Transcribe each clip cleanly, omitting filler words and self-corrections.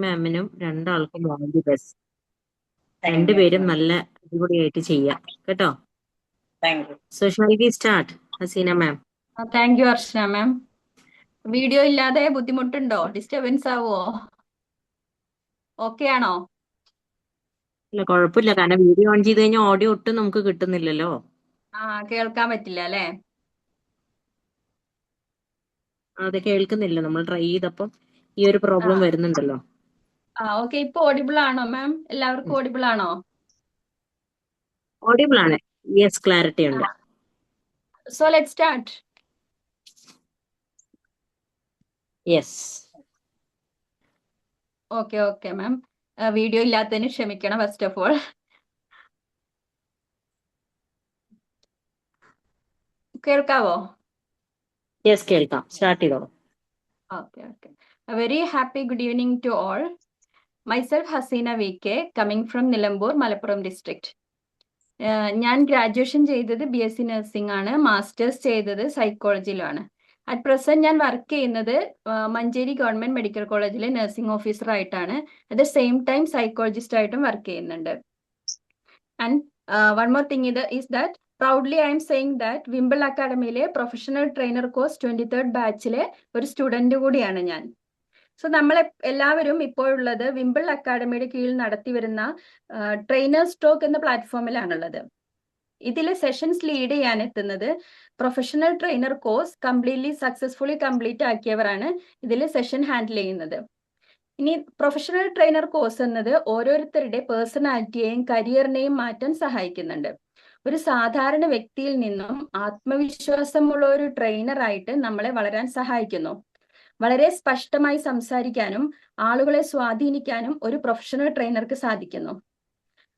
മാമിനും രണ്ടാൾക്കും all the best. Thank you രണ്ടുപേരും ma'am. നല്ല അടിപൊളിയായിട്ട് ചെയ്യാം കേട്ടോ. Thank you. So shall we start Haseena ma'am? Thank you Archana ma'am. Video ഇല്ലാതെ ബുദ്ധിമുട്ടുണ്ടോ? ഡിസ്റ്റർബൻസ് ആവോ? ഓക്കെ ആണോ? ഇല്ല, കുഴപ്പമില്ല. കാരണം വീഡിയോ ഓൺ ചെയ്ത് കഴിഞ്ഞാൽ ഓഡിയോ ഒട്ടും നമുക്ക് കിട്ടുന്നില്ലല്ലോ. കേൾക്കാൻ പറ്റില്ല അല്ലേ? അത് കേൾക്കുന്നില്ല. നമ്മൾ ട്രൈ ചെയ്തപ്പം ഈ ഒരു പ്രോബ്ലം വരുന്നുണ്ടല്ലോ. ഓക്കെ. ഇപ്പൊ ഓഡിബിൾ ആണോ മാം? എല്ലാവർക്കും ഓഡിബിൾ ആണോ? ഓഡിബിൾ ആണ്. യെസ്, ക്ലാരിറ്റി ഉണ്ട്. So let start. Yes. Okay ma'am. Video ഇല്ലാത്തതിന് ക്ഷമിക്കണം ഫസ്റ്റ് ഓഫ് ഓൾ. കേൾക്കാവോ? യെസ്, കേൾക്കാം. സ്റ്റാർട്ട് ചെയ്തോളൂ. Okay. A very happy good evening to all. Myself Hasina VK, coming from Nilambur, Malappuram district. ഞാൻ graduation ചെയ്തത് BSc nursing ആണ്. Masters ചെയ്തത് സൈക്കോളജിയിലാണ്. അറ്റ് പ്രസന്റ് ഞാൻ വർക്ക് ചെയ്യുന്നത് മഞ്ചേരി ഗവൺമെന്റ് മെഡിക്കൽ കോളേജിലെ നഴ്സിംഗ് ഓഫീസർ ആയിട്ടാണ്. At the same time psychologist ആയിട്ടും വർക്ക് ചെയ്യുന്നുണ്ട്. And one more thing is that proudly I am saying that വിംബിൾ അക്കാഡമിയിലെ പ്രൊഫഷണൽ ട്രെയിനർ കോഴ്സ് 23rd ബാച്ചിലെ ഒരു സ്റ്റുഡന്റ് കൂടിയാണ് ഞാൻ. സോ നമ്മൾ എല്ലാവരും ഇപ്പോഴുള്ളത് വിംബിൾ അക്കാഡമിയുടെ കീഴിൽ നടത്തി വരുന്ന ട്രെയിനേഴ്സ് ടോക്ക് എന്ന പ്ലാറ്റ്ഫോമിലാണുള്ളത്. ഇതിലെ സെഷൻസ് ലീഡ് ചെയ്യാൻ എത്തുന്നത് professional trainer course completely successfully complete ആക്കിയവരാണ് ഇതിൽ സെഷൻ ഹാൻഡിൽ ചെയ്യുന്നത്. ഇനി പ്രൊഫഷണൽ ട്രെയിനർ കോഴ്സ് എന്നത് ഓരോരുത്തരുടെ പേഴ്സണാലിറ്റിയെയും കരിയറിനെയും മാറ്റാൻ സഹായിക്കുന്നുണ്ട്. ഒരു സാധാരണ വ്യക്തിയിൽ നിന്നും ആത്മവിശ്വാസമുള്ള ഒരു ട്രെയിനറായിട്ട് നമ്മളെ വളരാൻ സഹായിക്കുന്നു. വളരെ സ്പഷ്ടമായി സംസാരിക്കാനും ആളുകളെ സ്വാധീനിക്കാനും ഒരു പ്രൊഫഷണൽ ട്രെയിനർക്ക് സാധിക്കുന്നു.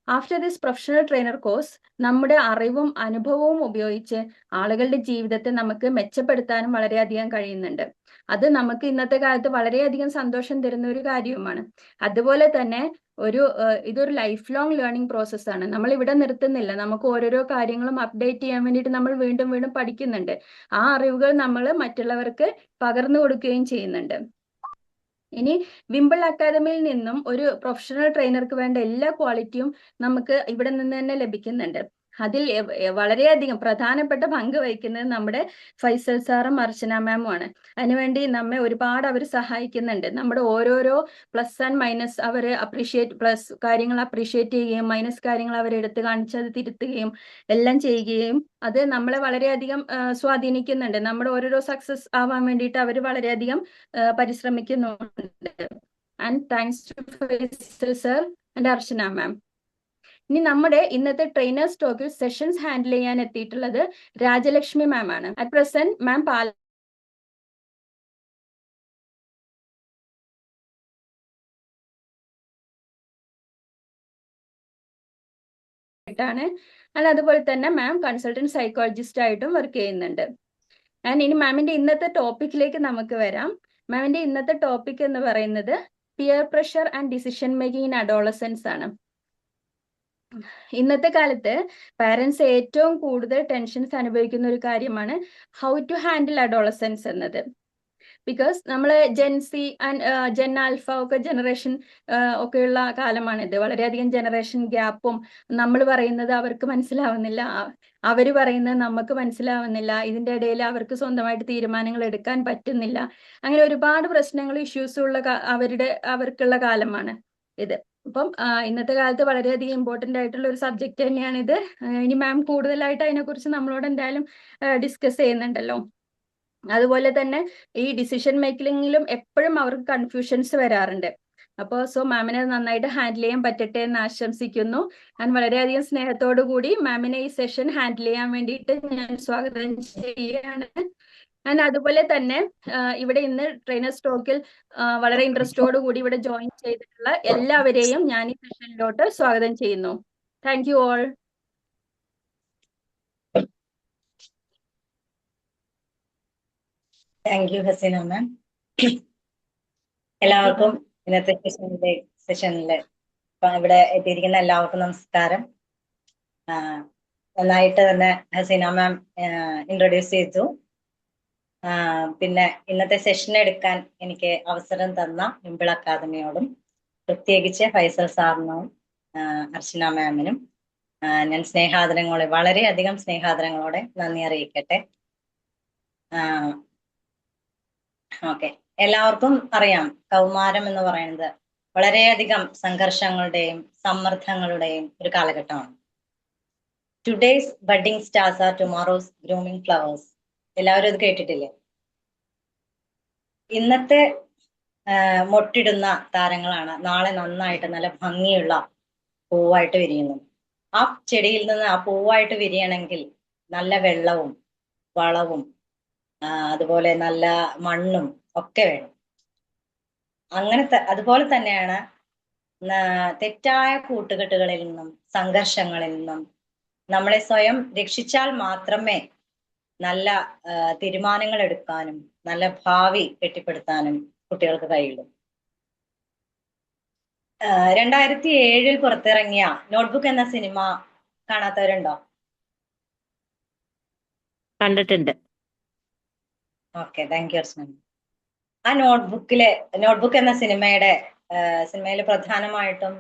After this professional trainer course നമ്മുടെ അറിവും അനുഭവവും ഉപയോഗിച്ച് ആളുകളുടെ ജീവിതത്തെ നമുക്ക് മെച്ചപ്പെടുത്താനും വളരെയധികം കഴിയുന്നുണ്ട്. അത് നമുക്ക് ഇന്നത്തെ കാലത്ത് വളരെയധികം സന്തോഷം തരുന്ന ഒരു കാര്യവുമാണ്. അതുപോലെ തന്നെ ഇതൊരു ലൈഫ് ലോങ് ലേണിംഗ് പ്രോസസ്സാണ്. നമ്മൾ ഇവിടെ നിർത്തുന്നില്ല. നമുക്ക് ഓരോരോ കാര്യങ്ങളും അപ്ഡേറ്റ് ചെയ്യാൻ വേണ്ടിയിട്ട് നമ്മൾ വീണ്ടും വീണ്ടും പഠിക്കുന്നുണ്ട്. ആ അറിവുകൾ നമ്മൾ മറ്റുള്ളവർക്ക് പകർന്നു കൊടുക്കുകയും ചെയ്യുന്നുണ്ട്. ഇനി വിംബിൾ അക്കാദമിയിൽ നിന്നും ഒരു പ്രൊഫഷണൽ ട്രെയിനർക്ക് വേണ്ട എല്ലാ ക്വാളിറ്റിയും നമുക്ക് ഇവിടെ നിന്ന് തന്നെ ലഭിക്കുന്നുണ്ട്. അതിൽ വളരെയധികം പ്രധാനപ്പെട്ട പങ്ക് വഹിക്കുന്നത് നമ്മുടെ ഫൈസൽ സാറും അർച്ചന മാമും ആണ്. അതിനുവേണ്ടി നമ്മെ ഒരുപാട് അവർ സഹായിക്കുന്നുണ്ട്. നമ്മുടെ ഓരോരോ പ്ലസ് ആൻഡ് മൈനസ് അവർ പ്ലസ് കാര്യങ്ങൾ അപ്രീഷിയേറ്റ് ചെയ്യുകയും മൈനസ് കാര്യങ്ങൾ അവർ എടുത്തു കാണിച്ച് അത് തിരുത്തുകയും എല്ലാം ചെയ്യുകയും അത് നമ്മളെ വളരെയധികം സ്വാധീനിക്കുന്നുണ്ട്. നമ്മുടെ ഓരോരോ സക്സസ് ആവാൻ വേണ്ടിയിട്ട് അവർ വളരെയധികം പരിശ്രമിക്കുന്നുണ്ട്. And thanks to Faisal sir and Archana ma'am. ഇനി നമ്മുടെ ഇന്നത്തെ ട്രെയിനേഴ്സ് ടോക്കിൽ സെഷൻസ് ഹാൻഡിൽ ചെയ്യാൻ എത്തിയിട്ടുള്ളത് രാജലക്ഷ്മി മാം ആണ്. അറ്റ് പ്രസന്റ് മാം ാണ്. അതുപോലെ തന്നെ മാം കൺസൾട്ടന്റ് സൈക്കോളജിസ്റ്റ് ആയിട്ടും വർക്ക് ചെയ്യുന്നുണ്ട്. ആൻഡ് ഇനി മാമിന്റെ ഇന്നത്തെ ടോപ്പിക്കിലേക്ക് നമുക്ക് വരാം. മാമിന്റെ ഇന്നത്തെ ടോപ്പിക് എന്ന് പറയുന്നത് peer pressure and decision making in adolescence ആണ്. ഇന്നത്തെ കാലത്ത് പാരന്റ്സ് ഏറ്റവും കൂടുതൽ ടെൻഷൻസ് അനുഭവിക്കുന്ന ഒരു കാര്യമാണ് ഹൗ ടു ഹാൻഡിൽ അഡോളസൻസ് എന്നത്. ബിക്കോസ് നമ്മൾ ജെൻസി ആൻഡ് ജെൻ ആൽഫ ഒക്കെ ജനറേഷൻ ഒക്കെയുള്ള കാലമാണിത്. വളരെയധികം ജനറേഷൻ ഗ്യാപ്പും നമ്മൾ പറയുന്നത് അവർക്ക് മനസ്സിലാവുന്നില്ല, അവർ പറയുന്നത് നമുക്ക് മനസ്സിലാവുന്നില്ല. ഇതിന്റെ ഇടയിൽ അവർക്ക് സ്വന്തമായിട്ട് തീരുമാനങ്ങൾ എടുക്കാൻ പറ്റുന്നില്ല. അങ്ങനെ ഒരുപാട് പ്രശ്നങ്ങൾ ഇഷ്യൂസ് ഉള്ള അവർക്കുള്ള കാലമാണ് ഇത്. അപ്പം ഇന്നത്തെ കാലത്ത് വളരെയധികം ഇമ്പോർട്ടന്റ് ആയിട്ടുള്ള ഒരു സബ്ജക്റ്റ് തന്നെയാണ് ഇത്. ഇനി മാം കൂടുതലായിട്ട് അതിനെക്കുറിച്ച് നമ്മളോട് എന്തായാലും ഡിസ്കസ് ചെയ്യുന്നുണ്ടല്ലോ. അതുപോലെ തന്നെ ഈ ഡിസിഷൻ മേക്കിങ്ങിലും എപ്പോഴും അവർക്ക് കൺഫ്യൂഷൻസ് വരാറുണ്ട്. അപ്പോൾ മാമിനെ നന്നായിട്ട് ഹാൻഡിൽ ചെയ്യാൻ പറ്റട്ടെ എന്ന് ആശംസിക്കുന്നു. ഞാൻ വളരെയധികം സ്നേഹത്തോടു കൂടി മാമിനെ ഈ സെഷൻ ഹാൻഡിൽ ചെയ്യാൻ വേണ്ടിയിട്ട് ഞാൻ സ്വാഗതം ചെയ്യുകയാണ്. ഞാൻ അതുപോലെ തന്നെ ഇവിടെ ഇന്ന് ട്രെയിനേഴ്സ് ടോക്കിൽ വളരെ ഇൻട്രസ്റ്റോടു കൂടി ഇവിടെ ജോയിൻ ചെയ്തിട്ടുള്ള എല്ലാവരെയും ഞാൻ ഈ സെഷനിലോട്ട് സ്വാഗതം ചെയ്യുന്നു. Thank you all. Thank you Haseena ma'am. എല്ലാവർക്കും ഇന്നത്തെ സെഷനില് ഇവിടെ എത്തിയിരിക്കുന്ന എല്ലാവർക്കും നമസ്കാരം. നന്നായിട്ട് തന്നെ ഹസീന മാം ഇൻട്രൊഡ്യൂസ് ചെയ്തു. പിന്നെ ഇന്നത്തെ സെഷൻ എടുക്കാൻ എനിക്ക് അവസരം തന്ന വിംബിൾ അക്കാദമിയോടും പ്രത്യേകിച്ച് ഫൈസൽ സാറിനും അർച്ചന മാമിനും ഞാൻ സ്നേഹാദരങ്ങളോടെ വളരെയധികം സ്നേഹാദരങ്ങളോടെ നന്ദി അറിയിക്കട്ടെ. ഓക്കെ, എല്ലാവർക്കും അറിയാം കൗമാരം എന്ന് പറയുന്നത് വളരെയധികം സംഘർഷങ്ങളുടെയും സമ്മർദ്ദങ്ങളുടെയും ഒരു കാലഘട്ടമാണ്. Today's budding stars R tomorrow's grooming flowers. എല്ലാവരും ഇത് കേട്ടിട്ടില്ലേ? ഇന്നത്തെ മൊട്ടിടുന്ന താരങ്ങളാണ് നാളെ നന്നായിട്ട് നല്ല ഭംഗിയുള്ള പൂവായിട്ട് വിരിയുന്നത്. ആ ചെടിയിൽ നിന്ന് ആ പൂവായിട്ട് വിരിയണമെങ്കിൽ നല്ല വെള്ളവും വളവും അതുപോലെ നല്ല മണ്ണും ഒക്കെ വേണം. അതുപോലെ തന്നെയാണ് തെറ്റായ കൂട്ടുകെട്ടുകളിൽ നിന്നും സംഘർഷങ്ങളിൽ നിന്നും നമ്മളെ സ്വയം രക്ഷിച്ചാൽ മാത്രമേ നല്ല തീരുമാനങ്ങൾ എടുക്കാനും നല്ല ഭാവി കെട്ടിപ്പടുത്താനും കുട്ടികൾക്ക് കഴിയുള്ളൂ. 2007 പുറത്തിറങ്ങിയ നോട്ട്ബുക്ക് എന്ന സിനിമ കാണാത്തവരുണ്ടോ? കണ്ടിട്ടുണ്ട്. ഓക്കെ, താങ്ക് യു അർച്ചന. ആ നോട്ട്ബുക്ക് എന്ന സിനിമയിൽ പ്രധാനമായിട്ടും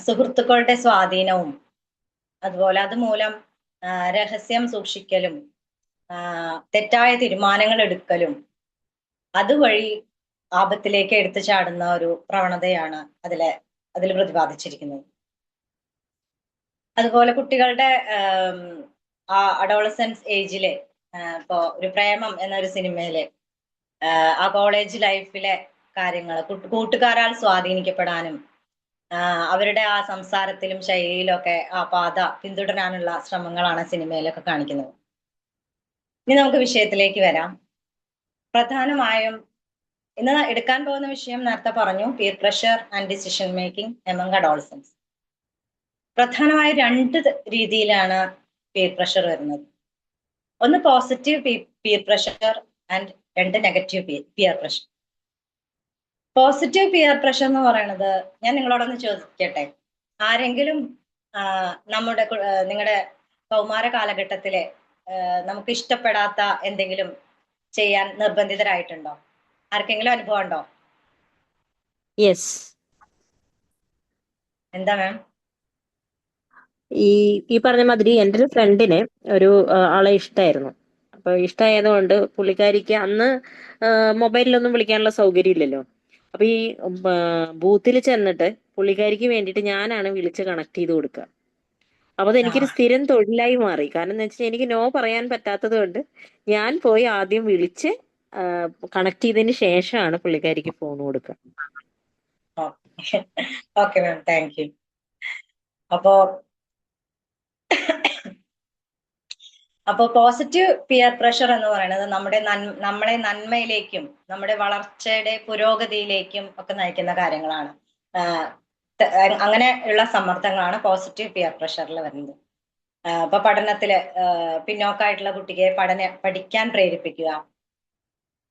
സുഹൃത്തുക്കളുടെ സ്വാധീനവും അതുപോലെ അതുമൂലം രഹസ്യം സൂക്ഷിക്കലും തെറ്റായ തീരുമാനങ്ങൾ എടുക്കലും അതുവഴി ആപത്തിലേക്ക് എടുത്തു ചാടുന്ന ഒരു പ്രവണതയാണ് അതിൽ പ്രതിപാദിച്ചിരിക്കുന്നത്. അതുപോലെ കുട്ടികളുടെ അഡോളസൻസ് ഏജിലെ ഇപ്പോ ഒരു പ്രേമം എന്നൊരു സിനിമയിലെ ആ കോളേജ് ലൈഫിലെ കാര്യങ്ങൾ കൂട്ടുകാരാൽ സ്വാധീനിക്കപ്പെടാനും അവരുടെ ആ സംസാരത്തിലും ശൈലിയിലും ഒക്കെ ആ പാത പിന്തുടരാനുള്ള ശ്രമങ്ങളാണ് സിനിമയിലൊക്കെ കാണിക്കുന്നത്. ഇനി നമുക്ക് വിഷയത്തിലേക്ക് വരാം. പ്രധാനമായും ഇന്ന് എടുക്കാൻ പോകുന്ന വിഷയം നേരത്തെ പറഞ്ഞു, peer pressure and decision making among adolescence. പ്രധാനമായും 2 രീതിയിലാണ് പിയർ പ്രഷർ വരുന്നത്. ഒന്ന് positive peer pressure and 2 negative peer pressure. Positive peer pressure എന്ന് പറയുന്നത്, ഞാൻ നിങ്ങളോടൊന്ന് ചോദിക്കട്ടെ, ആരെങ്കിലും നിങ്ങളുടെ കൗമാര കാലഘട്ടത്തിലെ നമുക്ക് ഇഷ്ടപ്പെടാത്ത എന്തെങ്കിലും ചെയ്യാൻ നിർബന്ധിതരായിട്ടുണ്ടോ? ആർക്കെങ്കിലും അനുഭവം ഉണ്ടോ? യെസ്. എന്താ മാം? ഈ പറഞ്ഞ മാതിരി എൻ്റെ ഒരു ഫ്രണ്ടിന് ഒരു ആളെ ഇഷ്ടമായിരുന്നു. അപ്പൊ ഇഷ്ടമായതുകൊണ്ട് പുള്ളിക്കാരിക്ക് അന്ന് മൊബൈലിലൊന്നും വിളിക്കാനുള്ള സൗകര്യം ഇല്ലല്ലോ. അപ്പൊ ഈ ബൂത്തിൽ ചെന്നിട്ട് പുള്ളിക്കാരിക്ക് വേണ്ടിയിട്ട് ഞാനാണ് വിളിച്ച് കണക്ട് ചെയ്ത് കൊടുക്കുക. അപ്പൊ അതെനിക്കൊരു സ്ഥിരം തൊഴിലായി മാറി. കാരണം എന്ന് വെച്ചാൽ എനിക്ക് നോ പറയാൻ പറ്റാത്തത് കൊണ്ട് ഞാൻ പോയി ആദ്യം വിളിച്ച് കണക്ട് ചെയ്തതിന് ശേഷമാണ് പുള്ളിക്കാരിക്ക് ഫോൺ കൊടുക്കുക. Okay ma'am, thank U. അപ്പോ പോസിറ്റീവ് പിയർ പ്രഷർ എന്ന് പറയുന്നത് നമ്മളെ നന്മയിലേക്കും നമ്മുടെ വളർച്ചയുടെ പുരോഗതിയിലേക്കും ഒക്കെ നയിക്കുന്ന കാര്യങ്ങളാണ്. അങ്ങനെയുള്ള സമ്മർദ്ദങ്ങളാണ് പോസിറ്റീവ് പിയർ പ്രഷറിൽ വരുന്നത്. ഇപ്പൊ പഠനത്തില് പിന്നോക്കായിട്ടുള്ള കുട്ടിയെ പഠിക്കാൻ പ്രേരിപ്പിക്കുക,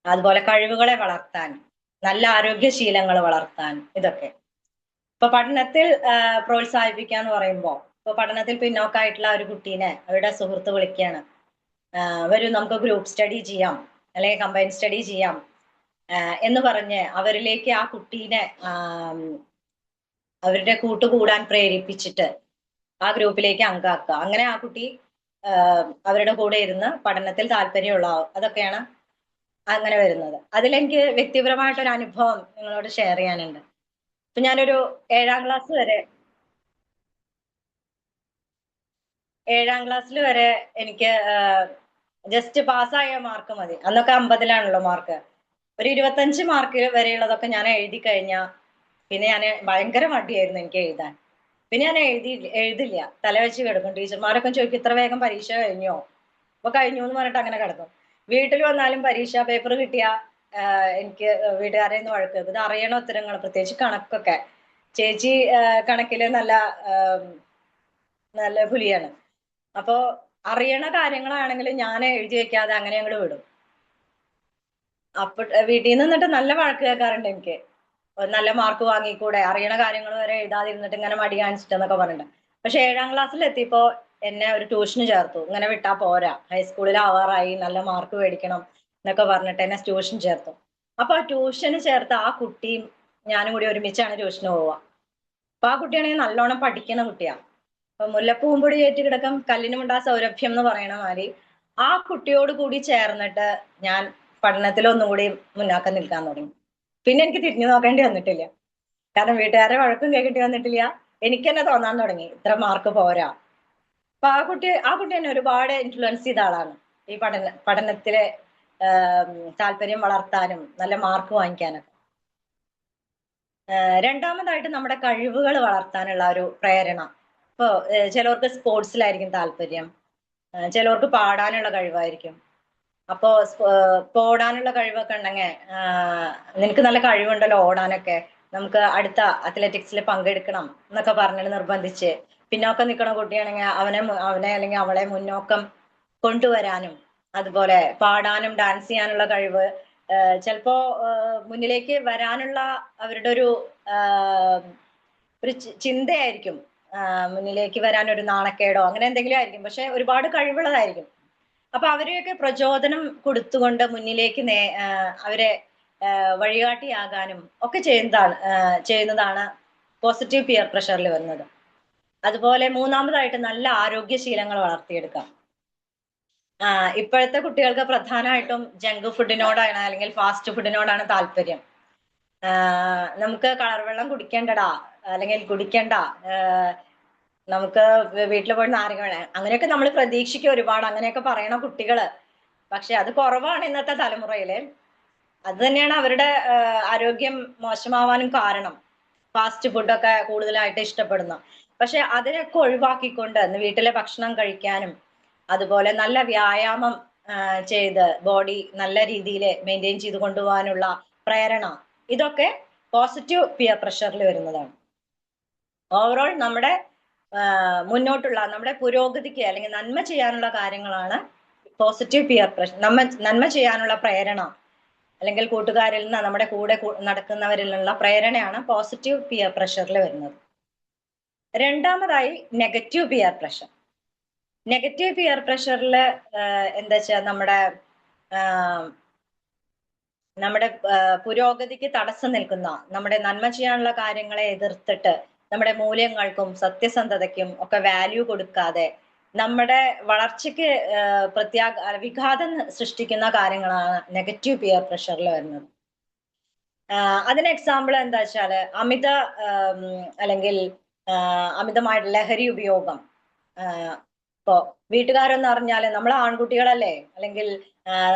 അതുപോലെ കഴിവുകളെ വളർത്താൻ, നല്ല ആരോഗ്യശീലങ്ങൾ വളർത്താൻ, ഇതൊക്കെ. ഇപ്പൊ പഠനത്തിൽ പ്രോത്സാഹിപ്പിക്കുക എന്ന് പറയുമ്പോൾ, ഇപ്പൊ പഠനത്തിൽ പിന്നോക്കായിട്ടുള്ള ഒരു കുട്ടീനെ അവരുടെ സുഹൃത്ത് വിളിക്കുകയാണ്, വരൂ നമുക്ക് ഗ്രൂപ്പ് സ്റ്റഡി ചെയ്യാം അല്ലെങ്കിൽ കമ്പൈൻ സ്റ്റഡി ചെയ്യാം എന്ന് പറഞ്ഞ് അവരിലേക്ക് ആ കുട്ടീനെ അവരുടെ കൂട്ടുകൂടാൻ പ്രേരിപ്പിച്ചിട്ട് ആ ഗ്രൂപ്പിലേക്ക് അംഗമാക്കുക. അങ്ങനെ ആ കുട്ടി അവരുടെ കൂടെ ഇരുന്ന് പഠനത്തിൽ താല്പര്യമുള്ള, അതൊക്കെയാണ് അങ്ങനെ വരുന്നത്. അതിലെനിക്ക് വ്യക്തിപരമായിട്ടൊരു അനുഭവം നിങ്ങളോട് ഷെയർ ചെയ്യാനുണ്ട്. ഇപ്പൊ ഞാനൊരു 7ാം ക്ലാസ്സിൽ വരെ എനിക്ക് ജസ്റ്റ് പാസ്സായ മാർക്ക് മതി. അന്നൊക്കെ 50-ലാണല്ലോ മാർക്ക്. ഒരു 25 മാർക്ക് വരെയുള്ളതൊക്കെ ഞാൻ എഴുതി കഴിഞ്ഞാൽ പിന്നെ ഞാൻ ഭയങ്കര മടിയായിരുന്നു എനിക്ക് എഴുതാൻ. പിന്നെ ഞാൻ എഴുതില്ല, തലവെച്ച് കിടക്കും. ടീച്ചർമാരൊക്കെ ചോദിക്കും ഇത്ര വേഗം പരീക്ഷ കഴിഞ്ഞോ? അപ്പൊ കഴിഞ്ഞു എന്ന് പറഞ്ഞിട്ട് അങ്ങനെ കിടക്കും. വീട്ടിൽ വന്നാലും പരീക്ഷാ പേപ്പർ കിട്ടിയ എനിക്ക് വീട്ടുകാരെ നിന്ന് വഴക്ക്. ഇത് അറിയണ ഉത്തരങ്ങൾ, പ്രത്യേകിച്ച് കണക്കൊക്കെ. ചേച്ചി കണക്കില് നല്ല പുലിയാണ്. അപ്പോ അറിയണ കാര്യങ്ങളാണെങ്കിൽ ഞാൻ എഴുതി വെക്കാതെ അങ്ങനെ അങ്ങോട്ട് വിടും. അപ്പൊ വീട്ടിൽ നിന്ന് നിന്നിട്ട് നല്ല വഴക്ക് കേൾക്കാറുണ്ട് എനിക്ക്. നല്ല മാർക്ക് വാങ്ങിക്കൂടെ, അറിയണ കാര്യങ്ങൾ വരെ എഴുതാതിരുന്നിട്ട് ഇങ്ങനെ മടി കാണിച്ചിട്ടെന്നൊക്കെ പറഞ്ഞിട്ട്. പക്ഷെ 7ാം ക്ലാസ്സിൽ എത്തിയപ്പോ എന്നെ ഒരു ട്യൂഷന് ചേർത്തു. ഇങ്ങനെ വിട്ടാ പോരാ, ഹൈസ്കൂളിൽ ആവാറായി, നല്ല മാർക്ക് മേടിക്കണം, എന്നൊക്കെ പറഞ്ഞിട്ട് എന്നെ ട്യൂഷൻ ചേർത്തു. അപ്പൊ ആ ട്യൂഷന് ചേർത്ത ആ കുട്ടിയും ഞാനും കൂടി ഒരുമിച്ചാണ് ട്യൂഷന് പോവുക. അപ്പൊ ആ കുട്ടിയാണെങ്കിൽ നല്ലോണം പഠിക്കുന്ന കുട്ടിയാ. അപ്പൊ മുല്ലപ്പൂമ്പൊടി ഏറ്റ് കിടക്കും കല്ലിനുമുണ്ടാ സൗരഭ്യം എന്ന് പറയണ മാതിരി ആ കുട്ടിയോട് കൂടി ചേർന്നിട്ട് ഞാൻ പഠനത്തിലൊന്നും കൂടി മുന്നാക്കം നിൽക്കാൻ തുടങ്ങി. പിന്നെ എനിക്ക് തിരിഞ്ഞു നോക്കേണ്ടി വന്നിട്ടില്ല. കാരണം വീട്ടുകാരെ വഴക്കും കേൾക്കേണ്ടി വന്നിട്ടില്ല. എനിക്ക് തന്നെ തോന്നാൻ തുടങ്ങി ഇത്ര മാർക്ക് പോരാ. അപ്പൊ ആ കുട്ടി എന്നെ ഒരുപാട് ഇൻഫ്ലുവൻസ് ചെയ്ത ആളാണ് ഈ പഠനത്തിലെ താല്പര്യം വളർത്താനും നല്ല മാർക്ക് വാങ്ങിക്കാനൊക്കെ. രണ്ടാമതായിട്ട് നമ്മുടെ കഴിവുകൾ വളർത്താനുള്ള ഒരു പ്രേരണ. ഇപ്പോ ചിലവർക്ക് സ്പോർട്സിലായിരിക്കും താല്പര്യം, ചിലവർക്ക് പാടാനുള്ള കഴിവായിരിക്കും. അപ്പോ ഓടാനുള്ള കഴിവൊക്കെ ഉണ്ടെങ്കിൽ നിനക്ക് നല്ല കഴിവുണ്ടല്ലോ ഓടാനൊക്കെ, നമുക്ക് അടുത്ത അത്ലറ്റിക്സിൽ പങ്കെടുക്കണം എന്നൊക്കെ പറഞ്ഞിട്ട് നിർബന്ധിച്ച്, പിന്നോക്കം നിൽക്കുന്ന കുട്ടിയാണെങ്കിൽ അവനെ അല്ലെങ്കിൽ അവളെ മുന്നോക്കം കൊണ്ടുവരാനും, അതുപോലെ പാടാനും ഡാൻസ് ചെയ്യാനുള്ള കഴിവ്, ചിലപ്പോ മുന്നിലേക്ക് വരാനുള്ള അവരുടെ ഒരു ചിന്തയായിരിക്കും, മുന്നിലേക്ക് വരാൻ ഒരു നാണക്കേടോ അങ്ങനെ എന്തെങ്കിലും ആയിരിക്കും. പക്ഷെ ഒരുപാട് കഴിവുള്ളതായിരിക്കും. അപ്പൊ അവരെയൊക്കെ പ്രചോദനം കൊടുത്തുകൊണ്ട് മുന്നിലേക്ക് അവരെ വഴികാട്ടിയാകാനും ഒക്കെ ചെയ്യുന്നതാണ് പോസിറ്റീവ് പിയർ പ്രഷറിൽ വരുന്നത്. അതുപോലെ മൂന്നാമതായിട്ട് നല്ല ആരോഗ്യശീലങ്ങൾ വളർത്തിയെടുക്കാം. ഇപ്പോഴത്തെ കുട്ടികൾക്ക് പ്രധാനമായിട്ടും ജങ്ക് ഫുഡിനോടാണ് അല്ലെങ്കിൽ ഫാസ്റ്റ് ഫുഡിനോടാണ് താല്പര്യം. നമുക്ക് കളർ വെള്ളം കുടിക്കേണ്ടടാ, അല്ലെങ്കിൽ കുടിക്കണ്ട, നമുക്ക് വീട്ടിൽ പോയി നാരങ്ങ വേണം, അങ്ങനെയൊക്കെ നമ്മൾ പ്രതീക്ഷിക്കും ഒരുപാട്, അങ്ങനെയൊക്കെ പറയണ കുട്ടികള്. പക്ഷെ അത് കുറവാണ് ഇന്നത്തെ തലമുറയില്. അത് തന്നെയാണ് അവരുടെ ആരോഗ്യം മോശമാവാനും കാരണം. ഫാസ്റ്റ് ഫുഡൊക്കെ കൂടുതലായിട്ട് ഇഷ്ടപ്പെടുന്നു. പക്ഷെ അതിനൊക്കെ ഒഴിവാക്കിക്കൊണ്ട് വീട്ടിലെ ഭക്ഷണം കഴിക്കാനും, അതുപോലെ നല്ല വ്യായാമം ചെയ്ത് ബോഡി നല്ല രീതിയിൽ മെയിൻറ്റെയിൻ ചെയ്ത് കൊണ്ടുപോകാനുള്ള പ്രേരണ, ഇതൊക്കെ പോസിറ്റീവ് പിയർ പ്രഷറിൽ വരുന്നതാണ്. ഓവറോൾ നമ്മുടെ മുന്നോട്ടുള്ള നമ്മുടെ പുരോഗതിക്ക് അല്ലെങ്കിൽ നന്മ ചെയ്യാനുള്ള കാര്യങ്ങളാണ് പോസിറ്റീവ് പിയർ പ്രഷർ. നന്മ ചെയ്യാനുള്ള പ്രേരണ അല്ലെങ്കിൽ കൂട്ടുകാരിൽ നിന്ന്, നമ്മുടെ കൂടെ നടക്കുന്നവരിൽ നിന്നുള്ള പ്രേരണയാണ് പോസിറ്റീവ് പിയർ പ്രഷറിൽ വരുന്നത്. രണ്ടാമതായി negative peer pressure. Negative peer പ്രഷറിൽ എന്താ വെച്ചാൽ നമ്മുടെ പുരോഗതിക്ക് തടസ്സം നിൽക്കുന്ന, നമ്മുടെ നന്മ ചെയ്യാനുള്ള കാര്യങ്ങളെ എതിർത്തിട്ട് നമ്മുടെ മൂല്യങ്ങൾക്കും സത്യസന്ധതയ്ക്കും ഒക്കെ വാല്യൂ കൊടുക്കാതെ നമ്മുടെ വളർച്ചയ്ക്ക് വിഘാതം സൃഷ്ടിക്കുന്ന കാര്യങ്ങളാണ് നെഗറ്റീവ് പിയർ പ്രഷറിൽ വരുന്നത്. അതിന് എക്സാമ്പിൾ എന്താ വെച്ചാല് അല്ലെങ്കിൽ അമിതമായിട്ട് ലഹരി ഉപയോഗം. ഇപ്പോ വീട്ടുകാരെന്ന് പറഞ്ഞാല് നമ്മൾ ആൺകുട്ടികളല്ലേ, അല്ലെങ്കിൽ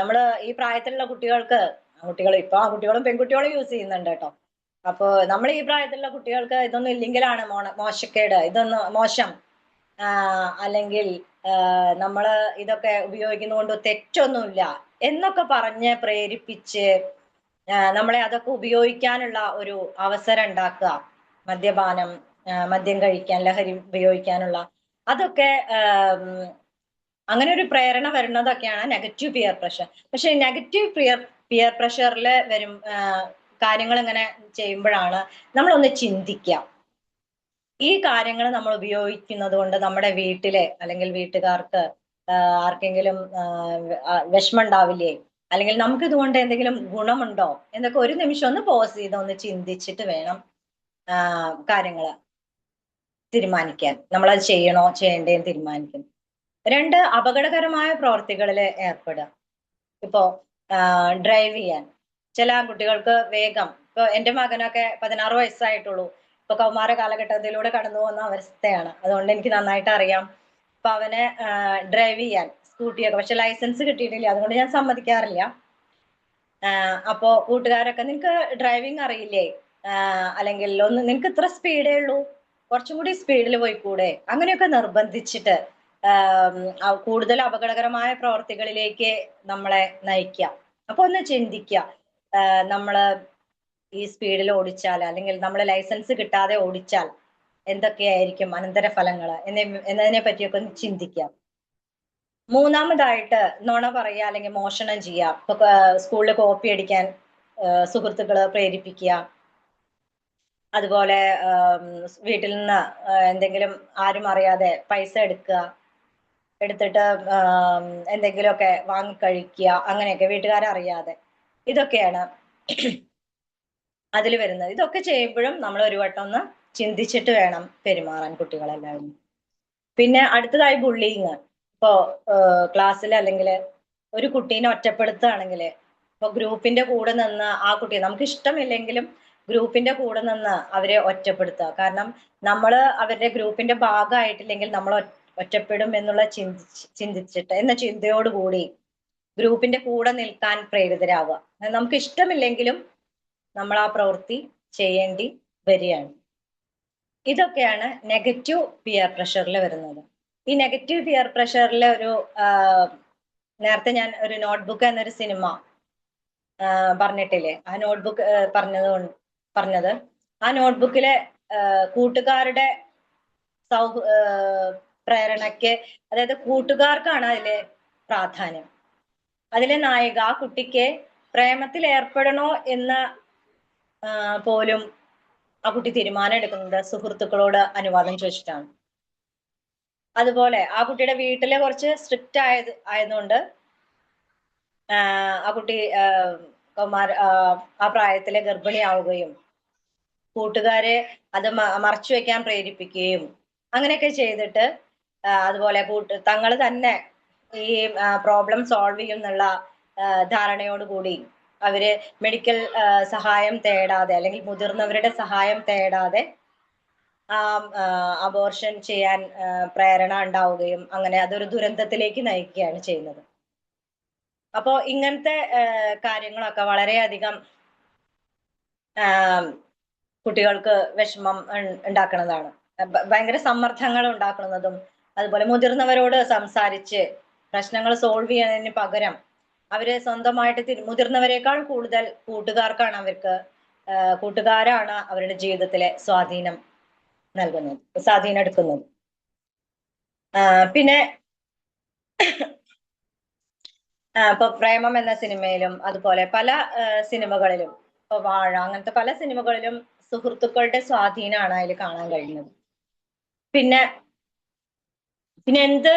നമ്മള് ഈ പ്രായത്തിലുള്ള കുട്ടികൾക്ക്, ഇപ്പൊ ആൺകുട്ടികളും പെൺകുട്ടികളും യൂസ് ചെയ്യുന്നുണ്ട് കേട്ടോ. അപ്പൊ നമ്മൾ ഈ പ്രായത്തിലുള്ള കുട്ടികൾക്ക് ഇതൊന്നും ഇല്ലെങ്കിലാണ് മോശക്കേട്, ഇതൊന്നും മോശം, അല്ലെങ്കിൽ നമ്മള് ഇതൊക്കെ ഉപയോഗിക്കുന്നതുകൊണ്ട് തെറ്റൊന്നുമില്ല എന്നൊക്കെ പറഞ്ഞ് പ്രേരിപ്പിച്ച് നമ്മളെ അതൊക്കെ ഉപയോഗിക്കാനുള്ള ഒരു അവസരം ഉണ്ടാക്കുക. മദ്യപാനം, മദ്യം കഴിക്കാൻ, ലഹരി ഉപയോഗിക്കാനുള്ള, അതൊക്കെ അങ്ങനെ ഒരു പ്രേരണ വരുന്നതൊക്കെയാണ് നെഗറ്റീവ് പിയർ പ്രഷർ. പക്ഷെ നെഗറ്റീവ് പിയർ പ്രഷറിൽ വരും കാര്യങ്ങൾ ഇങ്ങനെ ചെയ്യുമ്പോഴാണ് നമ്മളൊന്ന് ചിന്തിക്കുക, ഈ കാര്യങ്ങൾ നമ്മൾ ഉപയോഗിക്കുന്നത് കൊണ്ട് നമ്മുടെ വീട്ടിലെ അല്ലെങ്കിൽ വീട്ടുകാർക്ക് ആർക്കെങ്കിലും വിഷമം ഉണ്ടാവില്ലേ, അല്ലെങ്കിൽ നമുക്ക് ഇതുകൊണ്ട് എന്തെങ്കിലും ഗുണമുണ്ടോ എന്നൊക്കെ ഒരു നിമിഷം ഒന്ന് പോസ് ചെയ്ത് ഒന്ന് ചിന്തിച്ചിട്ട് വേണം കാര്യങ്ങൾ തീരുമാനിക്കാൻ. നമ്മളത് ചെയ്യണോ ചെയ്യണ്ടേന്ന് തീരുമാനിക്കണം. രണ്ട്, അപകടകരമായ പ്രവർത്തികളിൽ ഏർപ്പെടുക. ഇപ്പോ ഡ്രൈവ് ചെയ്യാൻ ചില കുട്ടികൾക്ക് വേഗം, ഇപ്പൊ എന്റെ മകനൊക്കെ 16 വയസ്സായിട്ടുള്ളൂ, ഇപ്പൊ കൗമാര കാലഘട്ടത്തിലൂടെ കടന്നു പോകുന്ന അവസ്ഥയാണ്. അതുകൊണ്ട് എനിക്ക് നന്നായിട്ട് അറിയാം. അപ്പൊ അവന് ഡ്രൈവ് ചെയ്യാൻ സ്കൂട്ടിയൊക്കെ, പക്ഷെ ലൈസൻസ് കിട്ടിയിട്ടില്ല, അതുകൊണ്ട് ഞാൻ സമ്മതിക്കാറില്ല. അപ്പോ കൂട്ടുകാരൊക്കെ നിനക്ക് ഡ്രൈവിംഗ് അറിയില്ലേ, അല്ലെങ്കിൽ നിനക്ക് ഇത്ര സ്പീഡേ ഉള്ളൂ, കുറച്ചും കൂടി സ്പീഡിൽ പോയിക്കൂടെ, അങ്ങനെയൊക്കെ നിർബന്ധിച്ചിട്ട് കൂടുതൽ അപകടകരമായ പ്രവർത്തികളിലേക്ക് നമ്മളെ നയിക്കുക. അപ്പൊ ഒന്ന് ചിന്തിക്കുക, നമ്മള് ഈ സ്പീഡിൽ ഓടിച്ചാൽ അല്ലെങ്കിൽ നമ്മൾ ലൈസൻസ് കിട്ടാതെ ഓടിച്ചാൽ എന്തൊക്കെയായിരിക്കും അനന്തരഫലങ്ങൾ എന്നതിനെ പറ്റിയൊക്കെ ഒന്ന് ചിന്തിക്കാം. മൂന്നാമതായിട്ട് നുണ പറയുക അല്ലെങ്കിൽ മോഷണം ചെയ്യുക. ഇപ്പൊ സ്കൂളിൽ കോപ്പി അടിക്കാൻ സുഹൃത്തുക്കളെ പ്രേരിപ്പിക്കുക, അതുപോലെ വീട്ടിൽ നിന്ന് എന്തെങ്കിലും ആരും അറിയാതെ പൈസ എടുക്കുക, എടുത്തിട്ട് എന്തെങ്കിലുമൊക്കെ വാങ്ങിക്കഴിക്കുക, അങ്ങനെയൊക്കെ വീട്ടുകാരറിയാതെ. ഇതൊക്കെയാണ് അതിൽ വരുന്നത്. ഇതൊക്കെ ചെയ്യുമ്പോഴും നമ്മൾ ഒരു വട്ടം ഒന്ന് ചിന്തിച്ചിട്ട് വേണം പെരുമാറാൻ കുട്ടികളെല്ലാവരും. പിന്നെ അടുത്തതായി ബുള്ളിങ്. ഇപ്പോ ക്ലാസ്സിൽ അല്ലെങ്കിൽ ഒരു കുട്ടീനെ ഒറ്റപ്പെടുത്തുകയാണെങ്കിൽ, ഇപ്പൊ ഗ്രൂപ്പിന്റെ കൂടെ നിന്ന് ആ കുട്ടിയെ നമുക്ക് ഇഷ്ടമില്ലെങ്കിലും ഗ്രൂപ്പിന്റെ കൂടെ നിന്ന് അവരെ ഒറ്റപ്പെടുത്തുക. കാരണം നമ്മൾ അവരുടെ ഗ്രൂപ്പിന്റെ ഭാഗമായിട്ടില്ലെങ്കിൽ നമ്മൾ ഒറ്റപ്പെടും എന്നുള്ള ചിന്തിച്ചിട്ട് എന്ന ചിന്തയോടുകൂടി ഗ്രൂപ്പിന്റെ കൂടെ നിൽക്കാൻ പ്രേരിതരാവുക. നമുക്ക് ഇഷ്ടമില്ലെങ്കിലും നമ്മൾ ആ പ്രവൃത്തി ചെയ്യേണ്ടി വരികയാണ്. ഇതൊക്കെയാണ് നെഗറ്റീവ് പിയർ പ്രഷറിൽ വരുന്നത്. ഈ നെഗറ്റീവ് പിയർ പ്രഷറിൽ ഒരു നേരത്തെ ഞാൻ ഒരു നോട്ട്ബുക്ക് എന്നൊരു സിനിമ പറഞ്ഞിട്ടില്ലേ, ആ നോട്ട്ബുക്ക് പറഞ്ഞത് ആ നോട്ട്ബുക്കിലെ കൂട്ടുകാരുടെ പ്രേരണയ്ക്ക്, അതായത് കൂട്ടുകാർക്കാണ് അതിലെ പ്രാധാന്യം. അതിലെ നായിക ആ കുട്ടിക്ക് പ്രേമത്തിൽ ഏർപ്പെടണോ എന്ന് പോലും ആ കുട്ടി തീരുമാനം എടുക്കുന്നത് സുഹൃത്തുക്കളോട് അനുവാദം ചോദിച്ചിട്ടാണ്. അതുപോലെ ആ കുട്ടിയുടെ വീട്ടിലെ കുറച്ച് സ്ട്രിക്റ്റ് ആയതുകൊണ്ട് ആ കുട്ടി ആ പ്രായത്തിലെ ഗർഭിണിയാവുകയും കൂട്ടുകാരെ അത് മറച്ചു വെക്കാൻ പ്രേരിപ്പിക്കുകയും അങ്ങനെയൊക്കെ ചെയ്തിട്ട്, അതുപോലെ തങ്ങൾ തന്നെ ഈ പ്രോബ്ലം സോൾവ് ചെയ്യുന്നുള്ള ധാരണയോടുകൂടി അവര് മെഡിക്കൽ സഹായം തേടാതെ അല്ലെങ്കിൽ മുതിർന്നവരുടെ സഹായം തേടാതെ അബോർഷൻ ചെയ്യാൻ പ്രേരണ ഉണ്ടാവുകയും അങ്ങനെ അതൊരു ദുരന്തത്തിലേക്ക് നയിക്കുകയാണ് ചെയ്യുന്നത്. അപ്പോ ഇങ്ങനത്തെ കാര്യങ്ങളൊക്കെ വളരെയധികം കുട്ടികൾക്ക് വിഷമം ഉണ്ടാക്കുന്നതാണ്. ഭയങ്കര സമ്മർദ്ദങ്ങൾ ഉണ്ടാക്കുന്നതും, അതുപോലെ മുതിർന്നവരോട് സംസാരിച്ച് പ്രശ്നങ്ങൾ സോൾവ് ചെയ്യുന്നതിന് പകരം അവര് സ്വന്തമായിട്ട് മുതിർന്നവരെക്കാൾ കൂടുതൽ കൂട്ടുകാരാണ് അവരുടെ ജീവിതത്തിലെ സ്വാധീനം എടുക്കുന്നത്. പിന്നെ ഇപ്പൊ പ്രേമം എന്ന സിനിമയിലും അതുപോലെ പല സിനിമകളിലും, ഇപ്പൊ വാഴ അങ്ങനത്തെ പല സിനിമകളിലും സുഹൃത്തുക്കളുടെ സ്വാധീനമാണ് അതിൽ കാണാൻ കഴിയുന്നത്. പിന്നെ എന്ത്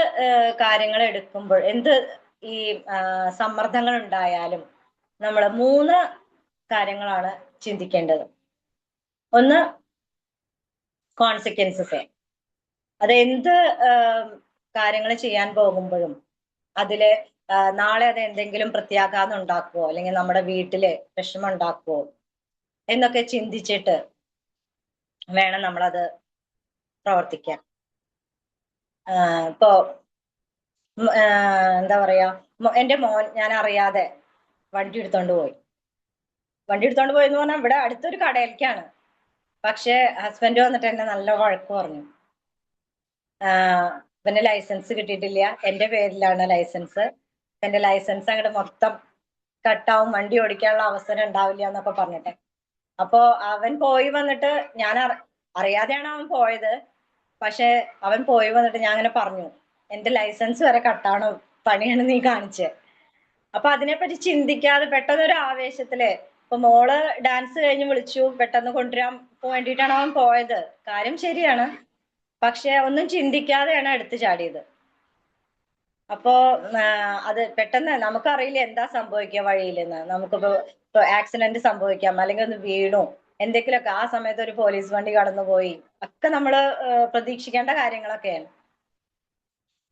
കാര്യങ്ങൾ എടുക്കുമ്പോൾ, എന്ത് ഈ സമ്മർദ്ദങ്ങൾ ഉണ്ടായാലും നമ്മൾ 3 കാര്യങ്ങളാണ് ചിന്തിക്കേണ്ടത്. ഒന്ന് കോൺസിക്വൻസസ്. അത് എന്ത് കാര്യങ്ങൾ ചെയ്യാൻ പോകുമ്പോഴും അതില് നാളെ അത് എന്തെങ്കിലും പ്രത്യാഘാതം ഉണ്ടാക്കുവോ അല്ലെങ്കിൽ നമ്മുടെ വീട്ടില് വിഷമം ഉണ്ടാക്കുവോ എന്നൊക്കെ ചിന്തിച്ചിട്ട് വേണം നമ്മളത് പ്രവർത്തിക്കാൻ. ഇപ്പോ എന്താ പറയാ, എന്റെ മോൻ ഞാൻ അറിയാതെ വണ്ടി എടുത്തോണ്ട് പോയി എന്ന് പറഞ്ഞാൽ ഇവിടെ അടുത്തൊരു കടയിലേക്കാണ്. പക്ഷെ ഹസ്ബൻഡ് വന്നിട്ട് എന്നെ നല്ല വഴക്ക് പറഞ്ഞു. പിന്നെ ലൈസൻസ് കിട്ടിയിട്ടില്ല, എന്റെ പേരിലാണ് ലൈസൻസ്, എന്റെ ലൈസൻസ് അങ്ങോട്ട് മൊത്തം കട്ടാവും, വണ്ടി ഓടിക്കാനുള്ള അവസരം ഉണ്ടാവില്ല എന്നൊക്കെ പറഞ്ഞിട്ട്. അപ്പോ അവൻ പോയി വന്നിട്ട്, ഞാൻ അറിയാതെയാണ് അവൻ പോയത്, പക്ഷെ അവൻ പോയി വന്നിട്ട് ഞാൻ അങ്ങനെ പറഞ്ഞു, എന്റെ ലൈസൻസ് വരെ കട്ടാണോ പണിയാണ് നീ കാണിച്ചേ. അപ്പൊ അതിനെപ്പറ്റി ചിന്തിക്കാതെ പെട്ടെന്നൊരു ആവേശത്തില്, ഇപ്പൊ മോള് ഡാൻസ് കഴിഞ്ഞ് വിളിച്ചു, പെട്ടെന്ന് കൊണ്ടുവരാൻ വേണ്ടിയിട്ടാണ് അവൻ പോയത്. കാര്യം ശരിയാണ്, പക്ഷെ ഒന്നും ചിന്തിക്കാതെയാണ് എടുത്തു ചാടിയത്. അപ്പോ അത് പെട്ടെന്ന് നമുക്കറിയില്ല എന്താ സംഭവിക്കുക വഴിയിലെന്ന്. നമുക്കിപ്പോ ആക്സിഡന്റ് സംഭവിക്കാം, അല്ലെങ്കിൽ ഒന്ന് വീണു, എന്തെങ്കിലുമൊക്കെ. ആ സമയത്ത് ഒരു പോലീസ് വണ്ടി കടന്നുപോയി, ഒക്കെ നമ്മൾ പ്രതീക്ഷിക്കേണ്ട കാര്യങ്ങളൊക്കെയാണ്.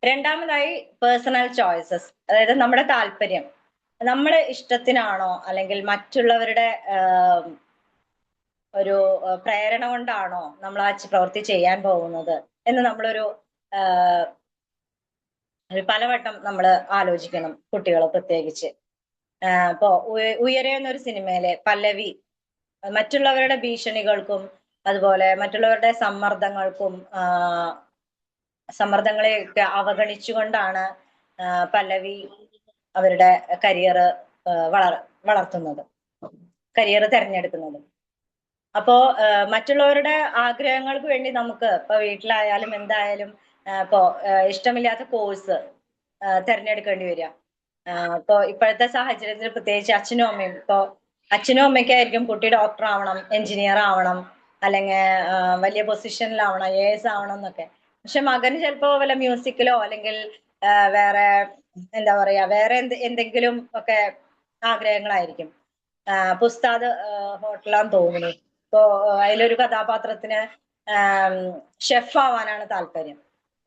രണ്ടാമതായി പേഴ്സണൽ ചോയ്സസ്, അതായത് നമ്മുടെ താല്പര്യം, നമ്മുടെ ഇഷ്ടത്തിനാണോ അല്ലെങ്കിൽ മറ്റുള്ളവരുടെ ഒരു പ്രേരണ കൊണ്ടാണോ നമ്മൾ ആ പ്രവൃത്തി ചെയ്യാൻ പോകുന്നത് എന്ന് നമ്മളൊരു പലവട്ടം നമ്മൾ ആലോചിക്കണം, കുട്ടികൾ പ്രത്യേകിച്ച്. ഇപ്പോ ഉയരെ എന്നൊരു സിനിമയിലെ പല്ലവി മറ്റുള്ളവരുടെ ഭീഷണികൾക്കും അതുപോലെ മറ്റുള്ളവരുടെ സമ്മർദ്ദങ്ങളെയൊക്കെ അവഗണിച്ചുകൊണ്ടാണ് പല്ലവി അവരുടെ കരിയർ വളർത്തുന്നത്, കരിയർ തിരഞ്ഞെടുക്കുന്നത്. അപ്പോ മറ്റുള്ളവരുടെ ആഗ്രഹങ്ങൾക്ക് വേണ്ടി നമുക്ക് ഇപ്പൊ വീട്ടിലായാലും എന്തായാലും ഇപ്പോ ഇഷ്ടമില്ലാത്ത കോഴ്സ് തിരഞ്ഞെടുക്കേണ്ടി വരിക. ഇപ്പോ ഇപ്പോഴത്തെ സാഹചര്യത്തിൽ പ്രത്യേകിച്ച് അച്ഛനും അമ്മയും, ഇപ്പോ അച്ഛനും അമ്മയ്ക്കായിരിക്കും കുട്ടി ഡോക്ടർ ആവണം, എഞ്ചിനീയർ ആവണം, അല്ലെങ്കിൽ വലിയ പൊസിഷനിലാവണം, AS ആവണം എന്നൊക്കെ. പക്ഷെ മകന് ചിലപ്പോ വല്ല മ്യൂസിക്കിലോ അല്ലെങ്കിൽ വേറെ എന്താ പറയാ, വേറെ എന്തെങ്കിലും ഒക്കെ ആഗ്രഹങ്ങളായിരിക്കും. പുസ്താദ് ഹോട്ടലാന്ന് തോന്നുന്നു. ഇപ്പോ അതിലൊരു കഥാപാത്രത്തിന് ഷെഫ് ആവാനാണ് താല്പര്യം.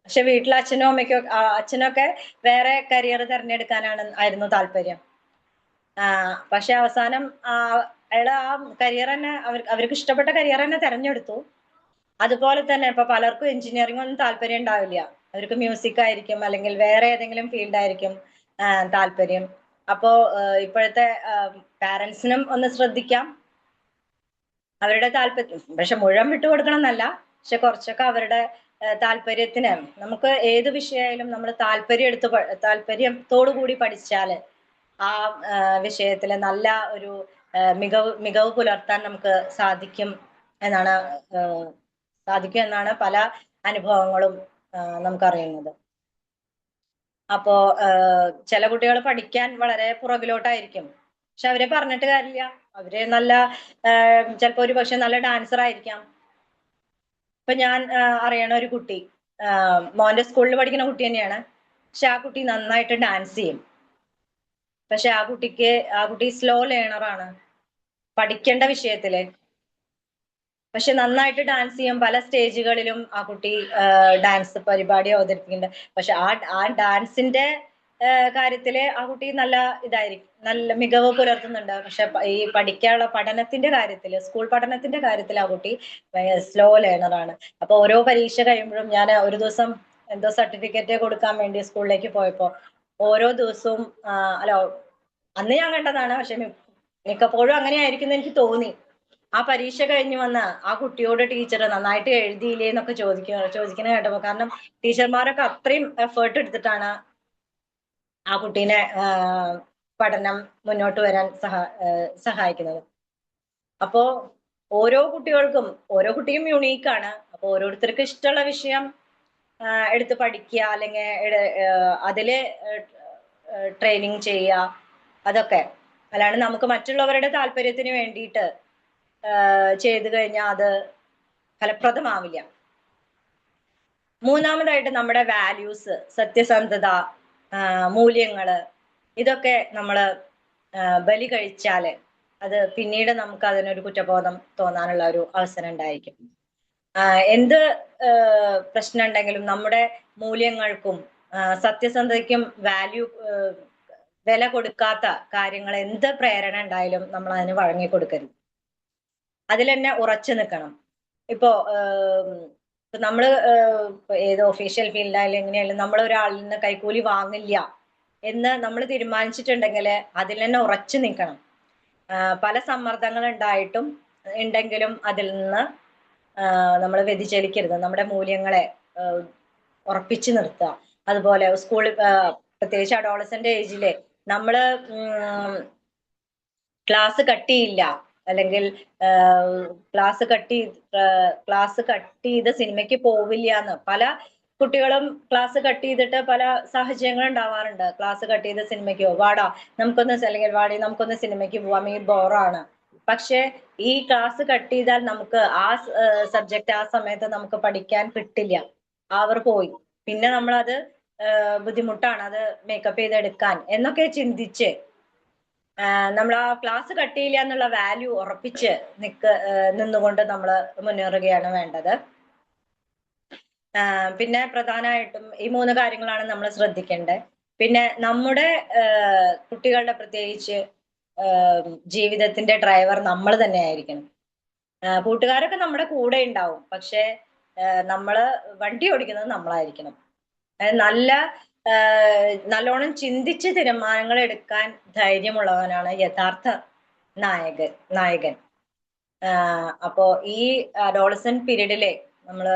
പക്ഷെ വീട്ടിലെ അച്ഛനൊക്കെ വേറെ കരിയർ ആയിരുന്നു താല്പര്യം. പക്ഷെ അവസാനം അയാള് ആ കരിയർ തന്നെ അവർക്ക് ഇഷ്ടപ്പെട്ട കരിയർ തന്നെ തെരഞ്ഞെടുത്തു. അതുപോലെ തന്നെ ഇപ്പൊ പലർക്കും എഞ്ചിനീയറിംഗ് ഒന്നും താല്പര്യം ഉണ്ടാവില്ല. അവർക്ക് മ്യൂസിക് ആയിരിക്കും, അല്ലെങ്കിൽ വേറെ ഏതെങ്കിലും ഫീൽഡ് ആയിരിക്കും താല്പര്യം. അപ്പോ ഇപ്പോഴത്തെ പാരന്റ്സിനും ഒന്ന് ശ്രദ്ധിക്കാം. അവരുടെ താല്പര്യം, പക്ഷെ മുഴുവൻ വിട്ടുകൊടുക്കണം എന്നല്ല, പക്ഷെ കുറച്ചൊക്കെ അവരുടെ താല്പര്യത്തിന്, നമുക്ക് ഏത് വിഷയമായാലും നമ്മൾ താല്പര്യത്തോടു കൂടി പഠിച്ചാല് ആ വിഷയത്തില് നല്ല ഒരു മികവ് പുലർത്താൻ നമുക്ക് സാധിക്കും എന്നാണ് പല അനുഭവങ്ങളും നമുക്കറിയുന്നത്. അപ്പോ ചില കുട്ടികൾ പഠിക്കാൻ വളരെ പുറകിലോട്ടായിരിക്കും, പക്ഷെ അവരെ പറഞ്ഞിട്ട് കാര്യമില്ല. അവര് നല്ല ചിലപ്പോ ഒരു പക്ഷെ നല്ല ഡാൻസർ ആയിരിക്കാം. ഇപ്പൊ ഞാൻ അറിയണ ഒരു കുട്ടി, മോന്റെ സ്കൂളിൽ പഠിക്കുന്ന കുട്ടി തന്നെയാണ്. പക്ഷെ ആ കുട്ടി നന്നായിട്ട് ഡാൻസ് ചെയ്യും. പക്ഷെ ആ കുട്ടി സ്ലോ ലേണർ ആണ് പഠിക്കേണ്ട വിഷയത്തില്. പക്ഷെ നന്നായിട്ട് ഡാൻസ് ചെയ്യും. പല സ്റ്റേജുകളിലും ആ കുട്ടി ഡാൻസ് പരിപാടി അവതരിപ്പിക്കുന്നുണ്ട്. പക്ഷെ ആ ഡാൻസിന്റെ കാര്യത്തില് ആ കുട്ടി നല്ല മികവ് പുലർത്തുന്നുണ്ട്. പക്ഷെ ഈ പഠിക്കാനുള്ള പഠനത്തിന്റെ കാര്യത്തില്, സ്കൂൾ പഠനത്തിന്റെ കാര്യത്തിൽ ആ കുട്ടി സ്ലോ ലേണർ ആണ്. അപ്പൊ ഓരോ പരീക്ഷ കഴിയുമ്പോഴും ഞാൻ ഒരു ദിവസം എന്തോ സർട്ടിഫിക്കറ്റ് കൊടുക്കാൻ വേണ്ടി സ്കൂളിലേക്ക് പോയപ്പോ ഓരോ ദിവസവും അല്ല, അന്ന് ഞാൻ കണ്ടതാണ്, പക്ഷെ മിക്കപ്പോഴും അങ്ങനെ ആയിരിക്കും എനിക്ക് തോന്നി. ആ പരീക്ഷ കഴിഞ്ഞ് വന്ന് ആ കുട്ടിയോട് ടീച്ചർ നന്നായിട്ട് എഴുതിയില്ലേ എന്നൊക്കെ ചോദിക്കുന്ന കേട്ടപ്പോ, കാരണം ടീച്ചർമാരൊക്കെ അത്രയും എഫേർട്ട് എടുത്തിട്ടാണ് ആ കുട്ടീനെ പഠനം മുന്നോട്ട് വരാൻ സഹായിക്കുന്നത്. അപ്പോ ഓരോ കുട്ടിയും യുണീക്കാണ്. അപ്പൊ ഓരോരുത്തർക്ക് ഇഷ്ടമുള്ള വിഷയം എടുത്ത് പഠിക്കുക, അല്ലെങ്കിൽ അതില് ട്രെയിനിങ് ചെയ്യുക, അതൊക്കെ. അല്ലാണ്ട് നമുക്ക് മറ്റുള്ളവരുടെ താല്പര്യത്തിന് വേണ്ടിയിട്ട് ചെയ്തു കഴിഞ്ഞാൽ അത് ഫലപ്രദമാവില്ല. മൂന്നാമതായിട്ട് നമ്മുടെ വാല്യൂസ്, സത്യസന്ധത, മൂല്യങ്ങള്, ഇതൊക്കെ നമ്മള് ബലി കഴിച്ചാല് അത് പിന്നീട് നമുക്ക് അതിനൊരു കുറ്റബോധം തോന്നാനുള്ള ഒരു അവസരം ഉണ്ടായിരിക്കും. എന്ത് പ്രശ്നം ഉണ്ടെങ്കിലും നമ്മുടെ മൂല്യങ്ങൾക്കും സത്യസന്ധതയ്ക്കും വില കൊടുക്കാത്ത കാര്യങ്ങൾ, എന്ത് പ്രേരണ ഉണ്ടായാലും നമ്മൾ അതിന് വഴങ്ങി കൊടുക്കരുത്. അതിൽ തന്നെ ഉറച്ചു നിൽക്കണം. ഇപ്പോ നമ്മള് ഏത് ഒഫീഷ്യൽ ഫീൽഡായാലും എങ്ങനെയായാലും നമ്മൾ ഒരാളിൽ നിന്ന് കൈക്കൂലി വാങ്ങില്ല എന്ന് നമ്മൾ തീരുമാനിച്ചിട്ടുണ്ടെങ്കിൽ അതിൽ തന്നെ ഉറച്ചു നിൽക്കണം. പല സമ്മർദ്ദങ്ങൾ ഉണ്ടെങ്കിലും അതിൽ നിന്ന് നമ്മൾ വ്യതിചലിക്കരുത്. നമ്മുടെ മൂല്യങ്ങളെ ഉറപ്പിച്ചു നിർത്തുക. അതുപോലെ സ്കൂളിൽ പ്രത്യേകിച്ച് അഡോളസന്റ് ഏജില് നമ്മള് ക്ലാസ് കട്ട് ചെയ്യില്ല, അല്ലെങ്കിൽ ക്ലാസ് കട്ട് ചെയ്ത് സിനിമയ്ക്ക് പോവില്ല എന്ന് പല കുട്ടികളും ക്ലാസ് കട്ട് ചെയ്തിട്ട് പല സാഹചര്യങ്ങളും ഉണ്ടാവാറുണ്ട്. ക്ലാസ് കട്ട് ചെയ്ത് സിനിമയ്ക്ക് വാടാ അല്ലെങ്കിൽ വാടി നമുക്കൊന്ന് സിനിമയ്ക്ക് പോവാം, ഈ ബോറാണ്. പക്ഷെ ഈ ക്ലാസ് കട്ട് ചെയ്താൽ നമുക്ക് ആ സബ്ജക്റ്റ് ആ സമയത്ത് നമുക്ക് പഠിക്കാൻ കിട്ടില്ല. അവർ പോയി, പിന്നെ നമ്മളത് ബുദ്ധിമുട്ടാണ് അത് മേക്കപ്പ് ചെയ്തെടുക്കാൻ എന്നൊക്കെ ചിന്തിച്ച് നമ്മൾ ആ ക്ലാസ് കട്ട് ചെയ്യില്ല എന്നുള്ള വാല്യൂ ഉറപ്പിച്ച് നിന്നുകൊണ്ട് നമ്മൾ മുന്നേറുകയാണ് വേണ്ടത്. പിന്നെ പ്രധാനമായിട്ടും ഈ 3 കാര്യങ്ങളാണ് നമ്മൾ ശ്രദ്ധിക്കേണ്ടത്. പിന്നെ നമ്മുടെ കുട്ടികളുടെ പ്രത്യേകിച്ച് ജീവിതത്തിന്റെ ഡ്രൈവർ നമ്മൾ തന്നെ ആയിരിക്കണം. കൂട്ടുകാരൊക്കെ നമ്മുടെ കൂടെ ഉണ്ടാവും, പക്ഷെ നമ്മള് വണ്ടി ഓടിക്കുന്നത് നമ്മളായിരിക്കണം. നല്ലോണം ചിന്തിച്ച് തീരുമാനങ്ങൾ എടുക്കാൻ ധൈര്യമുള്ളവനാണ് യഥാർത്ഥ നായകൻ. അപ്പോ ഈ അഡോളസന്റ് പീരീഡിലെ നമ്മള്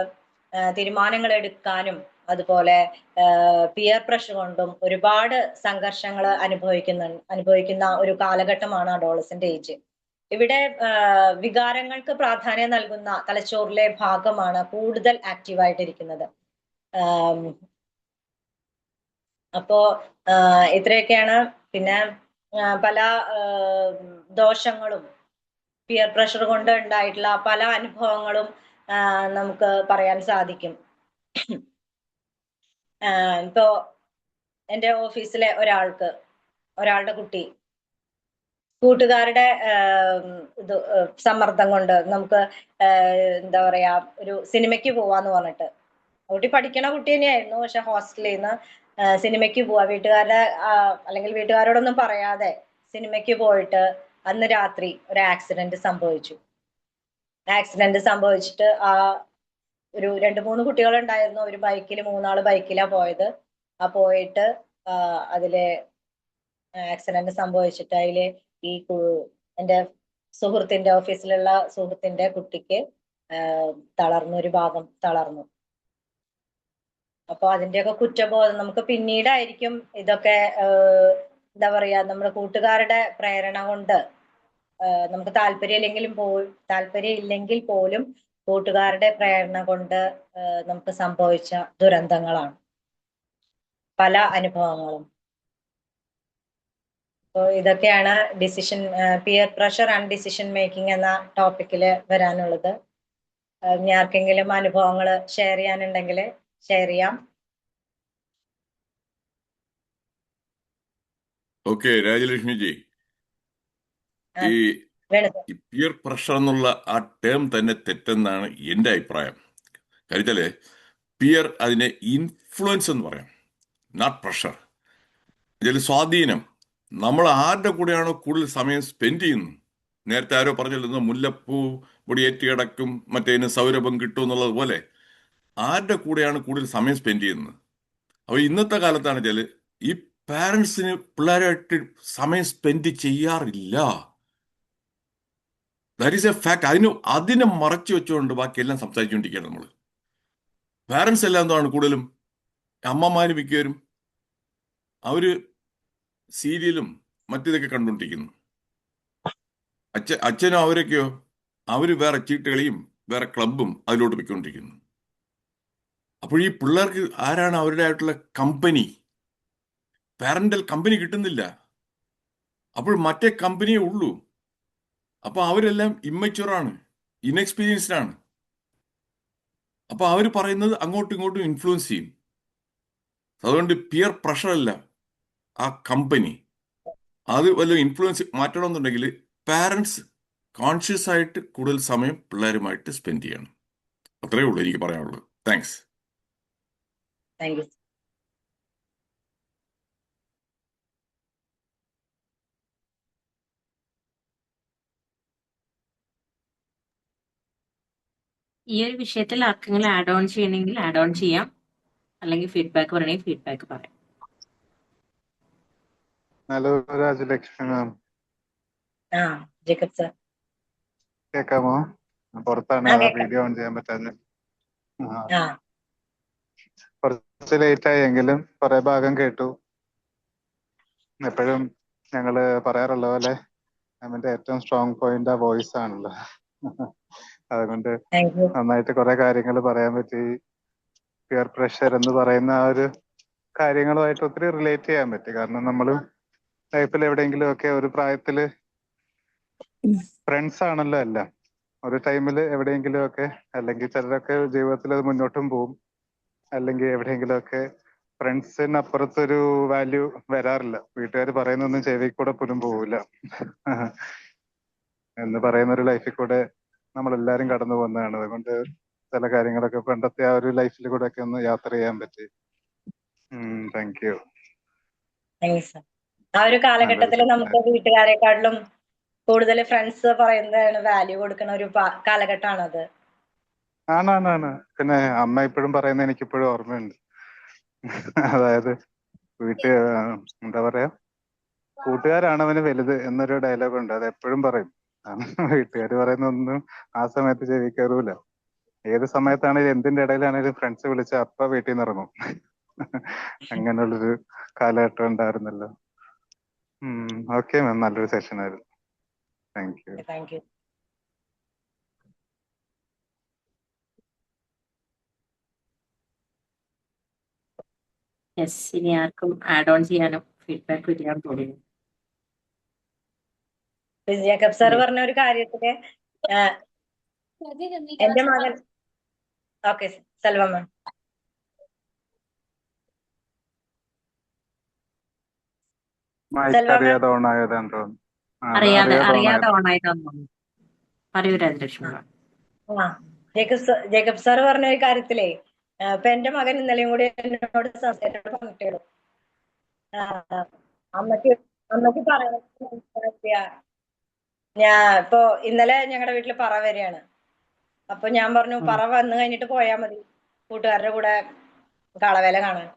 തീരുമാനങ്ങൾ എടുക്കാനും അതുപോലെ പിയർ പ്രഷർ കൊണ്ടും ഒരുപാട് സംഘർഷങ്ങൾ അനുഭവിക്കുന്ന ഒരു കാലഘട്ടമാണ് അഡോളസന്റ് ഏജ്. ഇവിടെ വികാരങ്ങൾക്ക് പ്രാധാന്യം നൽകുന്ന തലച്ചോറിലെ ഭാഗമാണ് കൂടുതൽ ആക്റ്റീവായിട്ടിരിക്കുന്നത്. അപ്പോ ഇത്രയൊക്കെയാണ്. പിന്നെ പല ദോഷങ്ങളും പിയർ പ്രഷർ കൊണ്ട് ഉണ്ടായിട്ടുള്ള പല അനുഭവങ്ങളും നമുക്ക് പറയാൻ സാധിക്കും. ഇപ്പോ എൻ്റെ ഓഫീസിലെ ഒരാളുടെ കുട്ടി കൂട്ടുകാരുടെ ഇത് സമ്മർദ്ദം കൊണ്ട് നമുക്ക് എന്താ പറയാ ഒരു സിനിമയ്ക്ക് പോവാന്ന് പറഞ്ഞിട്ട്, കുട്ടി പഠിക്കണ കുട്ടി തന്നെയായിരുന്നു, പക്ഷെ ഹോസ്റ്റലിൽ നിന്ന് സിനിമയ്ക്ക് പോവാ വീട്ടുകാരുടെ അല്ലെങ്കിൽ വീട്ടുകാരോടൊന്നും പറയാതെ സിനിമയ്ക്ക് പോയിട്ട് അന്ന് രാത്രി ഒരു ആക്സിഡന്റ് സംഭവിച്ചിട്ട് ഒരു 2-3 കുട്ടികളുണ്ടായിരുന്നു. ഒരു ബൈക്കിൽ 3 ബൈക്കിലാ പോയത്. പോയിട്ട് അതിലെ ആക്സിഡന്റ് സംഭവിച്ചിട്ട് അതില് എന്റെ സുഹൃത്തിന്റെ ഓഫീസിലുള്ള സുഹൃത്തിന്റെ കുട്ടിക്ക് ഒരു ഭാഗം തളർന്നു. അപ്പൊ അതിന്റെയൊക്കെ കുറ്റബോധം നമുക്ക് പിന്നീടായിരിക്കും ഇതൊക്കെ എന്താ പറയാ നമ്മുടെ കൂട്ടുകാരുടെ പ്രേരണ കൊണ്ട് നമുക്ക് താല്പര്യം ഇല്ലെങ്കിൽ പോലും കൂട്ടുകാരുടെ പ്രേരണ കൊണ്ട് നമുക്ക് സംഭവിച്ച ദുരന്തങ്ങളാണ് പല അനുഭവങ്ങളും. അപ്പോൾ ഇതൊക്കെയാണ് peer pressure and decision making എന്ന ടോപ്പിക്കിൽ വരാനുള്ളത്. ഇനി ആർക്കെങ്കിലും അനുഭവങ്ങൾ ഷെയർ ചെയ്യാനുണ്ടെങ്കിൽ ഷെയർ ചെയ്യാം. ഓക്കെ രാജലക്ഷ്മിജി, ഈ പിയർ പ്രഷർ എന്നുള്ള ആ ടേം തന്നെ തെറ്റെന്നാണ് എൻ്റെ അഭിപ്രായം. കാര്യച്ചാല് പിയർ അതിനെ ഇൻഫ്ലുവൻസ് എന്ന് പറയാം, നോട്ട് പ്രഷർ. ഇതിൽ സ്വാധീനം, നമ്മൾ ആരുടെ കൂടെയാണോ കൂടുതൽ സമയം സ്പെൻഡ് ചെയ്യുന്നത്, നേരത്തെ ആരോ പറഞ്ഞിരുന്നു മുല്ലപ്പൂ പൊടി ഏറ്റുകിടക്കും മറ്റേതിന് സൗരഭം കിട്ടും എന്നുള്ളത് പോലെ ആരുടെ കൂടെയാണ് കൂടുതൽ സമയം സ്പെൻഡ് ചെയ്യുന്നത്. അപ്പോൾ ഇന്നത്തെ കാലത്താണ് വെച്ചാൽ ഈ പാരൻസിന് പിള്ളേരായിട്ട് സമയം സ്പെൻഡ് ചെയ്യാറില്ല. That is A fact. അതിനെ മറച്ചു വെച്ചുകൊണ്ട് ബാക്കിയെല്ലാം സംസാരിച്ചുകൊണ്ടിരിക്കുകയാണ് നമ്മൾ. പാരൻസ് എല്ലാം എന്താണ് കൂടുതലും അമ്മമാര് മിക്കവരും അവര് സീരിയലും മറ്റിതൊക്കെ കണ്ടുകൊണ്ടിരിക്കുന്നു. അച്ഛനോ അവരൊക്കെയോ അവര് വേറെ ചീട്ടുകളിയും വേറെ ക്ലബും അതിലോട്ട് പോയിക്കൊണ്ടിരിക്കുന്നു. അപ്പോൾ ഈ പിള്ളേർക്ക് ആരാണ് അവരുടെ ആയിട്ടുള്ള കമ്പനി? പാരന്റൽ കമ്പനി കിട്ടുന്നില്ല. അപ്പോൾ മറ്റേ കമ്പനിയേ ഉള്ളൂ. അപ്പൊ അവരെല്ലാം ഇമ്മച്യൂറാണ്, ഇൻഎക്സ്പീരിയൻസ്ഡ് ആണ്. അപ്പൊ അവർ പറയുന്നത് അങ്ങോട്ടും ഇങ്ങോട്ടും ഇൻഫ്ലുവൻസ് ചെയ്യും. അതുകൊണ്ട് പിയർ പ്രഷർ അല്ല ആ കമ്പനി. അത് വല്ല ഇൻഫ്ലുവൻസ് മാറ്റണമെന്നുണ്ടെങ്കിൽ പാരൻസ് കോൺഷ്യസ് ആയിട്ട് കൂടുതൽ സമയം പിള്ളേരുമായിട്ട് സ്പെൻഡ് ചെയ്യണം. അത്രയേ ഉള്ളൂ എനിക്ക് പറയാനുള്ളത്. താങ്ക്സ്. Thank you. ഈ ഒരു വിഷയത്തിൽ ആർക്കെങ്കിലും ആഡ് ഓൺ ചെയ്യണമെങ്കിൽ ആഡ് ഓൺ ചെയ്യാം, അല്ലെങ്കിൽ ഫീഡ്ബാക്ക് പറയണമെങ്കിൽ ഫീഡ്ബാക്ക് പറയാം. ഹലോ രാജലക്ഷ്മി മാം, ജേക്കബ് സർ കേക്കാമോ? പുറത്താണ്, അതാ വീഡിയോ ഓൺ ചെയ്യാൻ പറ്റാതെ. കുറച്ച് ലേറ്റ് ആയെങ്കിലും കുറെ ഭാഗം കേട്ടു. എപ്പോഴും ഞങ്ങള് പറയാറുള്ള പോലെ അവന്റെ ഏറ്റവും സ്ട്രോങ് പോയിന്റ് ആ വോയിസ് ആണല്ലോ. അതുകൊണ്ട് നന്നായിട്ട് കുറെ കാര്യങ്ങൾ പറയാൻ പറ്റി. പിയർ പ്രഷർ എന്ന് പറയുന്ന ആ ഒരു കാര്യങ്ങളുമായിട്ട് ഒത്തിരി റിലേറ്റ് ചെയ്യാൻ പറ്റി. കാരണം നമ്മള് ലൈഫിൽ എവിടെയെങ്കിലും ഒക്കെ ഒരു പ്രായത്തില് ഫ്രണ്ട്സ് ആണല്ലോ എല്ലാം. ഒരു ടൈമിൽ എവിടെയെങ്കിലും ഒക്കെ, അല്ലെങ്കിൽ ചിലരൊക്കെ ജീവിതത്തിൽ അത് മുന്നോട്ടും പോവും, അല്ലെങ്കിൽ എവിടെയെങ്കിലും ഒക്കെ ഫ്രണ്ട്സിനപ്പുറത്തൊരു വാല്യൂ വരാറില്ല. വീട്ടുകാർ പറയുന്നൊന്നും ചെവി കൂടെ പോലും പോവില്ല എന്ന് പറയുന്ന ഒരു ലൈഫിൽ കൂടെ നമ്മളെല്ലാരും കടന്നു പോകുന്നതാണ്. അതുകൊണ്ട് ചില കാര്യങ്ങളൊക്കെ പണ്ടത്തെ ആ ഒരു ലൈഫിൽ കൂടെ ഒക്കെ ഒന്ന് യാത്ര ചെയ്യാൻ പറ്റി. Thank you. ആ ഒരു കാലഘട്ടത്തിൽ നമുക്ക് വീട്ടുകാരെക്കാട്ടിലും കൂടുതൽ ഫ്രണ്ട്സ് പറയുന്നതാണ് വാല്യൂ കൊടുക്കുന്ന ഒരു കാലഘട്ടമാണത്. ആണാണ്. പിന്നെ അമ്മ ഇപ്പോഴും പറയുന്നത് എനിക്കിപ്പോഴും ഓർമ്മയുണ്ട്. അതായത് എന്താ പറയാ, കൂട്ടുകാരാണ് അവന് വലുത് എന്നൊരു ഡയലോഗ് ഉണ്ട്. അത് എപ്പോഴും പറയും. വീട്ടുകാർ പറയുന്നൊന്നും ആ സമയത്ത് ചെവി കയറൂല. ഏത് സമയത്താണെങ്കിലും എന്തിന്റെ ഇടയിലാണെങ്കിലും ഫ്രണ്ട്സ് വിളിച്ച അപ്പ വീട്ടിൽ നിന്ന് ഇറങ്ങും. അങ്ങനെയുള്ളൊരു കാലഘട്ടം ഉണ്ടായിരുന്നല്ലോ. ഓക്കെ മാം, നല്ലൊരു സെഷൻ ആയിരുന്നു. Thank you. Thank you. Yes, ഇനി ആർക്കും ആഡ് ഓൺ ചെയ്യാനും ഫീഡ്ബാക്ക് ചെയ്യാൻ തോന്നുന്നു. ജേക്കബ് സാർ പറഞ്ഞ ഒരു കാര്യത്തില് എന്റെ മകൻ, ഓക്കെ സൽവ മാം. മൈക്ക് സെൽവ മാം. അറിയാതെ ഓൺ ആയതാന്ന് തോന്നുന്നു. അറിയാതെ അറിയാതെ ഓൺ അറിയാതെ ആയത്. ഓണായിട്ടാന്ന് തോന്നുന്നു. പറയൂ രാജലക്ഷ്മി മാം. ആ ജേക്കബ് സാർ പറഞ്ഞ ഒരു കാര്യത്തിലേ ഇപ്പൊ എന്റെ മകൻ ഇന്നലെയും കൂടി എന്നോട് പറഞ്ഞിട്ടുള്ളൂ. അമ്മക്ക് അമ്മക്ക് പറയാൻ ഞാൻ ഇപ്പൊ ഇന്നലെ ഞങ്ങളുടെ വീട്ടിൽ പറ വരികയാണ്. അപ്പൊ ഞാൻ പറഞ്ഞു പറ വന്നു കഴിഞ്ഞിട്ട് പോയാ മതി കൂട്ടുകാരുടെ കൂടെ കാളവേല കാണാൻ.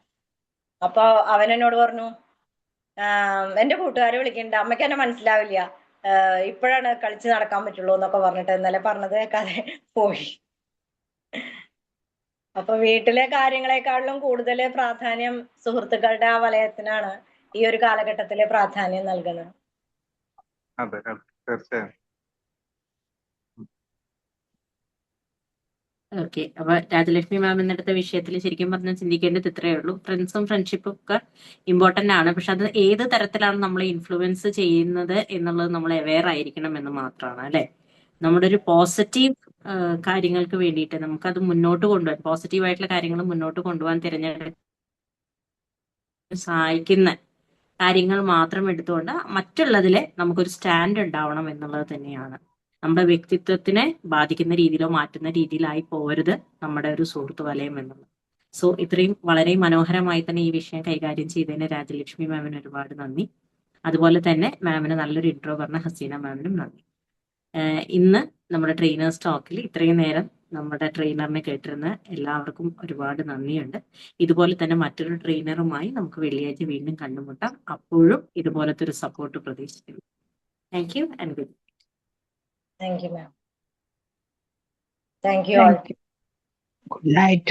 അപ്പൊ അവൻ എന്നോട് പറഞ്ഞു എന്റെ കൂട്ടുകാരെ വിളിക്കണ്ട, അമ്മയ്ക്ക് എന്നെ മനസ്സിലാവില്ല, ഇപ്പോഴാണ് കളിച്ച് നടക്കാൻ പറ്റുള്ളൂ എന്നൊക്കെ പറഞ്ഞിട്ട് ഇന്നലെ പറഞ്ഞത് കേൾക്കാതെ പോയി. അപ്പൊ വീട്ടിലെ കാര്യങ്ങളെക്കാളിലും കൂടുതൽ പ്രാധാന്യം സുഹൃത്തുക്കളുടെ ആ വലയത്തിനാണ് ഈ ഒരു കാലഘട്ടത്തിലെ പ്രാധാന്യം നൽകുന്നത്. അതെ അതെ തീർച്ചയായും. ഓക്കെ, അപ്പൊ രാജലക്ഷ്മി മാം എന്നെടുത്ത വിഷയത്തിൽ ശരിക്കും പറഞ്ഞാൽ ചിന്തിക്കേണ്ടത് ഇത്രയേ ഉള്ളൂ. ഫ്രണ്ട്സും ഫ്രണ്ട്ഷിപ്പും ഒക്കെ ഇമ്പോർട്ടന്റ് ആണ്, പക്ഷെ അത് ഏത് തരത്തിലാണ് നമ്മളെ ഇൻഫ്ലുവൻസ് ചെയ്യുന്നത് എന്നുള്ളത് നമ്മൾ അവെയർ ആയിരിക്കണം എന്ന് മാത്രമാണ് അല്ലെ. നമ്മുടെ ഒരു പോസിറ്റീവ് കാര്യങ്ങൾക്ക് വേണ്ടിയിട്ട് നമുക്കത് മുന്നോട്ട് കൊണ്ടുപോകാൻ, പോസിറ്റീവായിട്ടുള്ള കാര്യങ്ങൾ മുന്നോട്ട് കൊണ്ടുപോകാൻ തിരഞ്ഞെടുക്കാൻ സഹായിക്കുന്ന കാര്യങ്ങൾ മാത്രം എടുത്തുകൊണ്ട് മറ്റുള്ളതിലെ നമുക്കൊരു സ്റ്റാൻഡ് ഉണ്ടാവണം എന്നുള്ളത് തന്നെയാണ്. നമ്മുടെ വ്യക്തിത്വത്തിനെ ബാധിക്കുന്ന രീതിയിലോ മാറ്റുന്ന രീതിയിലായി പോരുത് നമ്മുടെ ഒരു സുഹൃത്ത് വലയം എന്നുള്ളത്. സോ ഇത്രയും വളരെ മനോഹരമായി തന്നെ ഈ വിഷയം കൈകാര്യം ചെയ്തതിന് രാജലക്ഷ്മി മാമിന് ഒരുപാട് നന്ദി. അതുപോലെ തന്നെ മാമിന് നല്ലൊരു ഇൻട്രോ പറഞ്ഞ ഹസീന മാമിനും നന്ദി. ഇന്ന് നമ്മുടെ ട്രെയിനേഴ്സ് ടോക്കിൽ ഇത്രയും നേരം നമ്മുടെ ട്രെയിനറിനെ കേട്ടിരുന്ന എല്ലാവർക്കും ഒരുപാട് നന്ദിയുണ്ട്. ഇതുപോലെ തന്നെ മറ്റൊരു ട്രെയിനറുമായി നമുക്ക് വെള്ളിയാഴ്ച വീണ്ടും കണ്ടുമുട്ടാം. അപ്പോഴും ഇതുപോലത്തെ ഒരു സപ്പോർട്ട് പ്രതീക്ഷിക്കുന്നു. Thank you and good. Thank you ma'am. Thank you all. Good night.